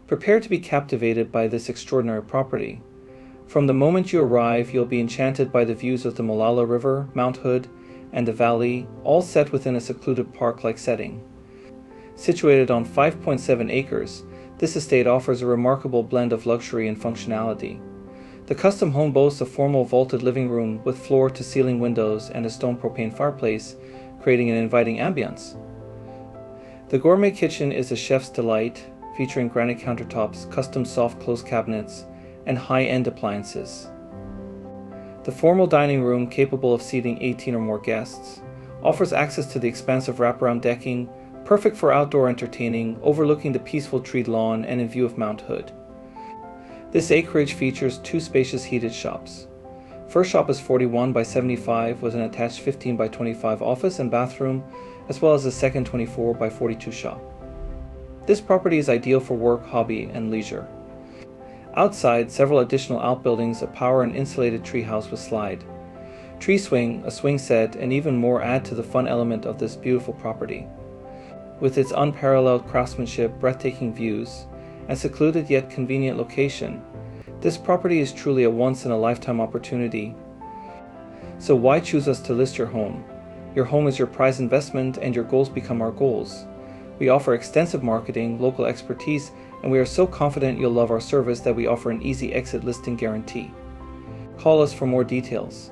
Prepare to be captivated by this extraordinary property. From the moment you arrive, you'll be enchanted by the views of the Mulino River, Mount Hood, and the valley, all set within a secluded park-like setting. Situated on 5.7 acres, this estate offers a remarkable blend of luxury and functionality. The custom home boasts a formal vaulted living room with floor-to-ceiling windows and a stone propane fireplace, creating an inviting ambience. The gourmet kitchen is a chef's delight, featuring granite countertops, custom soft close cabinets, and high-end appliances. The formal dining room, capable of seating 18 or more guests, offers access to the expansive wraparound decking, perfect for outdoor entertaining, overlooking the peaceful treed lawn and in view of Mount Hood. This acreage features 2 spacious heated shops. First shop is 41 by 75 with an attached 15 by 25 office and bathroom, as well as a second 24 by 42 shop. This property is ideal for work, hobby, and leisure. Outside, several additional outbuildings, a power and insulated treehouse with slide, tree swing, a swing set, and even more add to the fun element of this beautiful property. With its unparalleled craftsmanship, breathtaking views, and secluded yet convenient location, this property is truly a once-in-a-lifetime opportunity. So why choose us to list your home? Your home is your prize investment, and your goals become our goals. We offer extensive marketing, local expertise, and we are so confident you'll love our service that we offer an easy exit listing guarantee. Call us for more details.